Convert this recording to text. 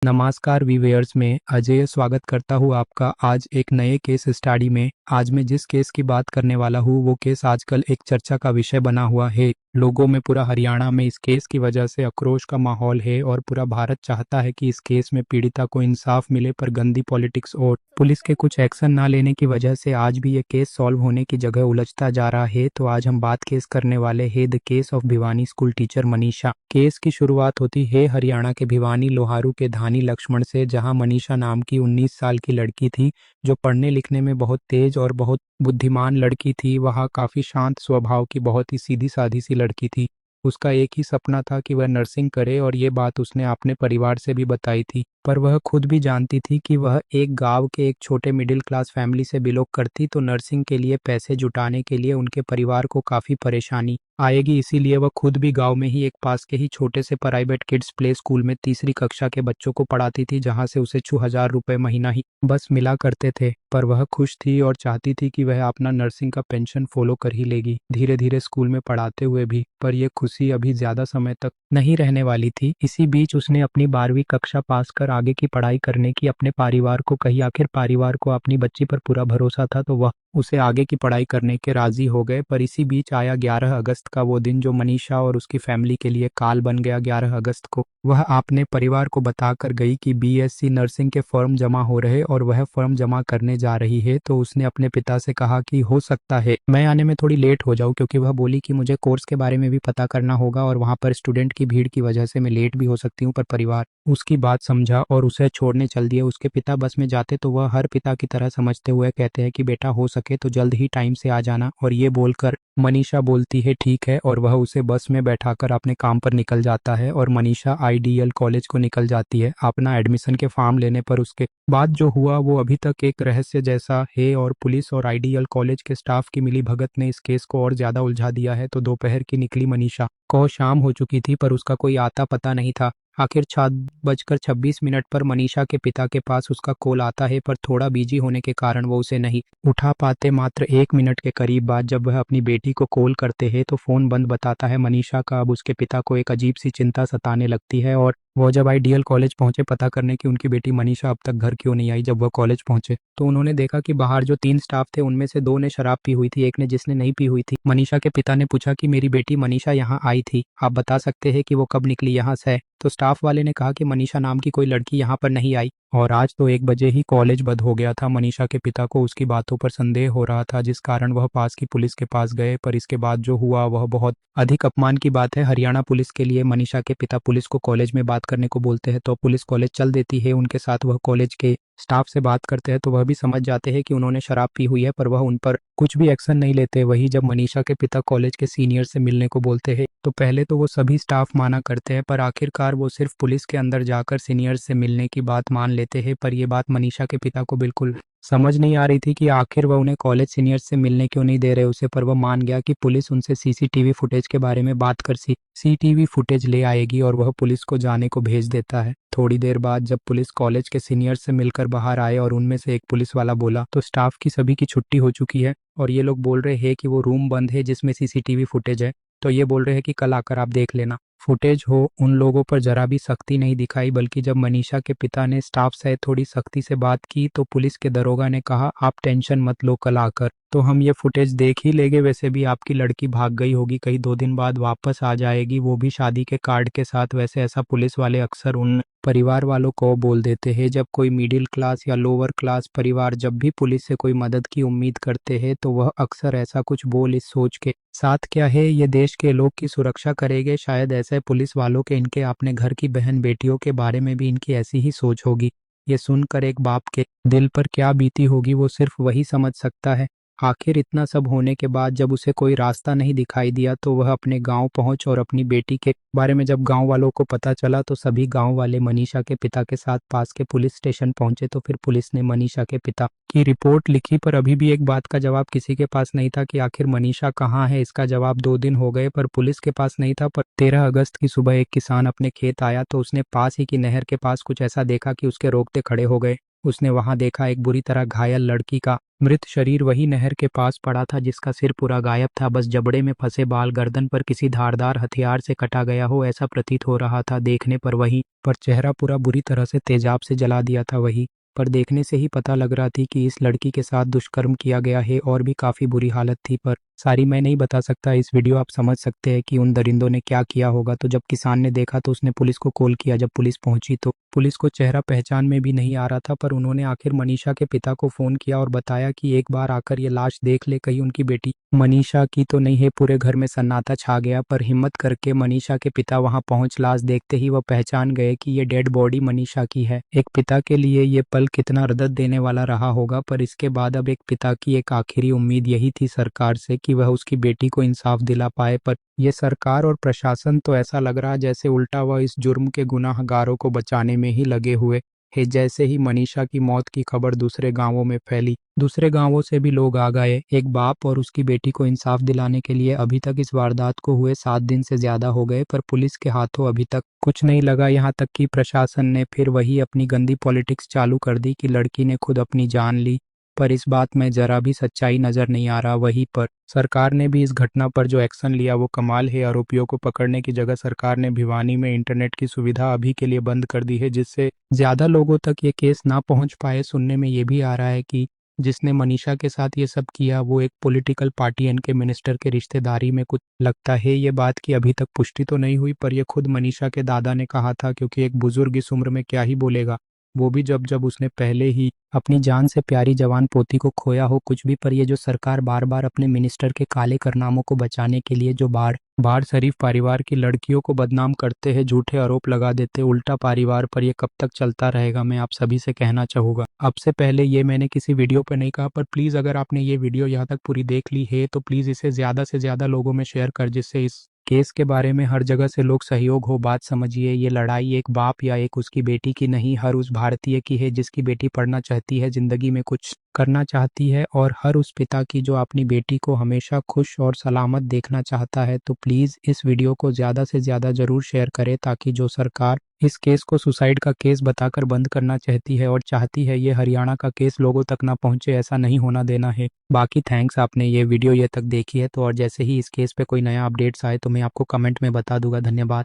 नमस्कार व्यूअर्स, में अजय स्वागत करता हूँ आपका आज एक नए केस स्टडी में। आज मैं जिस केस की बात करने वाला हूँ वो केस आजकल एक चर्चा का विषय बना हुआ है। लोगों में, पूरा हरियाणा में इस केस की वजह से आक्रोश का माहौल है और पूरा भारत चाहता है कि इस केस में पीड़िता को इंसाफ मिले, पर गंदी पॉलिटिक्स और पुलिस के कुछ एक्शन ना लेने की वजह से आज भी ये केस सॉल्व होने की जगह उलझता जा रहा है। तो आज हम बात केस करने वाले हैं the case of Bhiwani school teacher Manisha. Case की शुरुआत होती है हरियाणा के भिवानी लोहारू के धानी लक्ष्मण से, जहां मनीषा नाम की 19 साल की लड़की थी जो पढ़ने लिखने में बहुत तेज और बहुत बुद्धिमान लड़की थी। वह काफी शांत स्वभाव की, बहुत ही सीधी सादी सी लड़की थी। उसका एक ही सपना था कि वह नर्सिंग करे और ये बात उसने अपने परिवार से भी बताई थी, पर वह खुद भी जानती थी कि वह एक गांव के एक छोटे मिडिल क्लास फैमिली से बिलोंग करती, तो नर्सिंग के लिए पैसे जुटाने के लिए उनके परिवार को काफी परेशानी आएगी। इसीलिए वह खुद भी गांव में ही एक पास के ही छोटे से प्राइवेट किड्स प्ले स्कूल में तीसरी कक्षा के बच्चों को पढ़ाती थी, जहां से उसे 6,000 रुपये महीना ही बस मिला करते थे। पर वह खुश थी और चाहती थी कि वह अपना नर्सिंग का पेंशन फॉलो कर ही लेगी, धीरे धीरे स्कूल में पढ़ाते हुए भी। पर यह खुशी अभी ज्यादा समय तक नहीं रहने वाली थी। इसी बीच उसने अपनी 12वीं कक्षा पास कर आगे की पढ़ाई करने की अपने परिवार को कही। आखिर परिवार को अपनी बच्ची पर पूरा भरोसा था, तो वह उसे आगे की पढ़ाई करने के राजी हो गए। पर इसी बीच आया 11 अगस्त का वो दिन जो मनीषा और उसकी फैमिली के लिए काल बन गया। 11 अगस्त को वह अपने परिवार को बताकर गई कि बीएससी नर्सिंग के फॉर्म जमा हो रहे और वह फॉर्म जमा करने जा रही है। तो उसने अपने पिता से कहा कि हो सकता है मैं आने में थोड़ी लेट हो जाऊं, क्योंकि वह बोली कि मुझे कोर्स के बारे में भी पता करना होगा और वहां पर स्टूडेंट की भीड़ की वजह से मैं लेट भी हो सकती हूँ। पर परिवार उसकी बात समझा और उसे छोड़ने चल दिए। उसके पिता बस में जाते तो वह हर पिता की तरह समझते हुए कहते हैं कि बेटा हो सके तो जल्द ही टाइम से आ जाना। और ये बोलकर मनीषा बोलती है ठीक है, और वह उसे बस में बैठाकर अपने काम पर निकल जाता है और मनीषा आईडीएल कॉलेज को निकल जाती है अपना एडमिशन के फॉर्म लेने। पर उसके बाद जो हुआ वो अभी तक एक रहस्य जैसा है और पुलिस और आईडीएल कॉलेज के स्टाफ की मिली भगत ने इस केस को और ज्यादा उलझा दिया है। तो दोपहर की निकली मनीषा को शाम हो चुकी थी, पर उसका कोई आता पता नहीं था। आखिर 7:26 पर मनीषा के पिता के पास उसका कॉल आता है, पर थोड़ा बिजी होने के कारण वो उसे नहीं उठा पाते। मात्र 1 मिनट के करीब बाद जब वह अपनी बेटी को कॉल करते हैं तो फोन बंद बताता है मनीषा का। अब उसके पिता को एक अजीब सी चिंता सताने लगती है और वो जब आईडीएल कॉलेज पहुंचे पता करने की उनकी बेटी मनीषा अब तक घर क्यों नहीं आई। जब वह कॉलेज पहुंचे तो उन्होंने देखा कि बाहर जो 3 स्टाफ थे उनमें से 2 ने शराब पी हुई थी, एक ने जिसने नहीं पी हुई थी। मनीषा के पिता ने पूछा कि मेरी बेटी मनीषा यहाँ आई थी, आप बता सकते हैं कि वो कब निकली यहाँ से? तो स्टाफ वाले ने कहा कि मनीषा नाम की कोई लड़की यहाँ पर नहीं आई और आज तो 1 बजे ही कॉलेज बंद हो गया था। मनीषा के पिता को उसकी बातों पर संदेह हो रहा था, जिस कारण वह पास की पुलिस के पास गए। पर इसके बाद जो हुआ वह बहुत अधिक अपमान की बात है हरियाणा पुलिस के लिए। मनीषा के पिता पुलिस को कॉलेज में बात करने को बोलते हैं तो पुलिस कॉलेज चल देती है उनके साथ। वह कॉलेज के स्टाफ से बात करते हैं तो वह भी समझ जाते हैं कि उन्होंने शराब पी हुई है, पर वह उन पर कुछ भी एक्शन नहीं लेते। वही जब मनीषा के पिता कॉलेज के सीनियर से मिलने को बोलते हैं तो पहले तो वो सभी स्टाफ माना करते हैं, पर आखिरकार वो सिर्फ पुलिस के अंदर जाकर सीनियर से मिलने की बात मान लेते हैं। पर ये बात मनीषा के पिता को बिल्कुल समझ नहीं आ रही थी कि आखिर वह उन्हें कॉलेज सीनियर से मिलने क्यों नहीं दे रहे उसे। पर वह मान गया कि पुलिस उनसे सीसीटीवी फुटेज के बारे में बात कर सीसीटीवी फुटेज ले आएगी और वह पुलिस को जाने को भेज देता है। थोड़ी देर बाद जब पुलिस कॉलेज के सीनियर से मिलकर बाहर आए और उनमें से एक पुलिस वाला बोला तो स्टाफ की सभी की छुट्टी हो चुकी है और ये लोग बोल रहे हैं कि वो रूम बंद है जिसमें सीसीटीवी फुटेज है। तो ये बोल रहे हैं कि कल आकर आप देख लेना। फुटेज हो उन लोगों पर जरा भी सख्ती नहीं दिखाई, बल्कि जब मनीषा के पिता ने स्टाफ से थोड़ी सख्ती से बात की तो पुलिस के दरोगा ने कहा आप टेंशन मत लो, कल आकर तो हम ये फुटेज देख ही लेंगे। वैसे भी आपकी लड़की भाग गई होगी, कहीं 2 दिन बाद वापस आ जाएगी, वो भी शादी के कार्ड के साथ। वैसे ऐसा पुलिस वाले अक्सर उन परिवार वालों को बोल देते हैं जब कोई मिडिल क्लास या लोअर क्लास परिवार जब भी पुलिस से कोई मदद की उम्मीद करते हैं तो वह अक्सर ऐसा कुछ बोल इस सोच के साथ क्या है ये देश के लोग की सुरक्षा करेंगे। शायद ऐसे पुलिस वालों के इनके अपने घर की बहन बेटियों के बारे में भी इनकी ऐसी ही सोच होगी। ये सुनकर एक बाप के दिल पर क्या बीती होगी वो सिर्फ वही समझ सकता है। आखिर इतना सब होने के बाद जब उसे कोई रास्ता नहीं दिखाई दिया तो वह अपने गांव पहुंच और अपनी बेटी के बारे में जब गांव वालों को पता चला तो सभी गांव वाले मनीषा के पिता के साथ पास के पुलिस स्टेशन पहुंचे। तो फिर पुलिस ने मनीषा के पिता की रिपोर्ट लिखी, पर अभी भी एक बात का जवाब किसी के पास नहीं था कि आखिर मनीषा कहाँ है। इसका जवाब 2 दिन हो गए पर पुलिस के पास नहीं था। पर 13 अगस्त की सुबह एक किसान अपने खेत आया तो उसने पास ही की नहर के पास कुछ ऐसा देखा कि उसके रोकते खड़े हो गए। उसने वहां देखा एक बुरी तरह घायल लड़की का मृत शरीर वही नहर के पास पड़ा था, जिसका सिर पूरा गायब था। बस जबड़े में फंसे बाल, गर्दन पर किसी धारदार हथियार से कटा गया हो ऐसा प्रतीत हो रहा था देखने पर। वहीं पर चेहरा पूरा बुरी तरह से तेजाब से जला दिया था। वही पर देखने से ही पता लग रहा थी कि इस लड़की के साथ दुष्कर्म किया गया है और भी काफी बुरी हालत थी। पर सारी मैं नहीं बता सकता, इस वीडियो आप समझ सकते हैं कि उन दरिंदों ने क्या किया होगा। तो जब किसान ने देखा तो उसने पुलिस को कॉल किया। जब पुलिस पहुंची तो पुलिस को चेहरा पहचान में भी नहीं आ रहा था, पर उन्होंने आखिर मनीषा के पिता को फोन किया और बताया कि एक बार आकर ये लाश देख ले, कहीं उनकी बेटी मनीषा की तो नहीं है। पूरे घर में सन्नाटा छा गया, पर हिम्मत करके मनीषा के पिता वहां पहुंच लाश देखते ही वह पहचान गए कि ये डेड बॉडी मनीषा की है। एक पिता के लिए ये पल कितना दर्द देने वाला रहा होगा, पर इसके बाद अब एक पिता की एक आखिरी उम्मीद यही थी सरकार से कि वह उसकी बेटी को इंसाफ दिला पाए। पर यह सरकार और प्रशासन तो ऐसा लग रहा जैसे उल्टा वह इस जुर्म के गुनाहगारों को बचाने में ही लगे हुए है। जैसे ही मनीषा की मौत की खबर दूसरे गांवों में फैली, दूसरे गांवों से भी लोग आ गए एक बाप और उसकी बेटी को इंसाफ दिलाने के लिए। अभी तक इस वारदात को हुए 7 दिन से ज्यादा हो गए, पर पुलिस के हाथों अभी तक कुछ नहीं लगा। यहाँ तक कि प्रशासन ने फिर वही अपनी गंदी पॉलिटिक्स चालू कर दी कि लड़की ने खुद अपनी जान ली, पर इस बात में जरा भी सच्चाई नजर नहीं आ रहा। वहीं पर सरकार ने भी इस घटना पर जो एक्शन लिया वो कमाल है। आरोपियों को पकड़ने की जगह सरकार ने भिवानी में इंटरनेट की सुविधा अभी के लिए बंद कर दी है, जिससे ज्यादा लोगों तक ये केस ना पहुंच पाए। सुनने में ये भी आ रहा है कि जिसने मनीषा के साथ ये सब किया वो एक पॉलिटिकल पार्टी एन के मिनिस्टर के रिश्तेदारी में कुछ लगता है। ये बात की अभी तक पुष्टि तो नहीं हुई, पर यह खुद मनीषा के दादा ने कहा था, क्योंकि एक बुजुर्ग इस उम्र में क्या ही बोलेगा, वो भी जब जब उसने पहले ही अपनी जान से प्यारी जवान पोती को खोया हो कुछ भी। पर ये जो सरकार बार बार अपने मिनिस्टर के काले कारनामों को बचाने के लिए जो बार बार शरीफ परिवार की लड़कियों को बदनाम करते हैं, झूठे आरोप लगा देते उल्टा परिवार पर, ये कब तक चलता रहेगा मैं आप सभी से कहना चाहूँगा। अब से पहले ये मैंने किसी वीडियो पर नहीं कहा, पर प्लीज़ अगर आपने ये वीडियो यहाँ तक पूरी देख ली है तो प्लीज़ इसे ज़्यादा से ज़्यादा लोगों में शेयर कर, जिससे इस केस के बारे में हर जगह से लोग सहयोग हो। बात समझिए, ये लड़ाई एक बाप या एक उसकी बेटी की नहीं, हर उस भारतीय की है जिसकी बेटी पढ़ना चाहती है, जिंदगी में कुछ करना चाहती है, और हर उस पिता की जो अपनी बेटी को हमेशा खुश और सलामत देखना चाहता है। तो प्लीज़ इस वीडियो को ज़्यादा से ज़्यादा ज़रूर शेयर करें, ताकि जो सरकार इस केस को सुसाइड का केस बताकर बंद करना चाहती है और चाहती है ये हरियाणा का केस लोगों तक ना पहुंचे, ऐसा नहीं होना देना है। बाकी थैंक्स, आपने ये वीडियो ये तक देखी है तो, और जैसे ही इस केस पे कोई नया अपडेट्स आए तो मैं आपको कमेंट में बता दूंगा। धन्यवाद।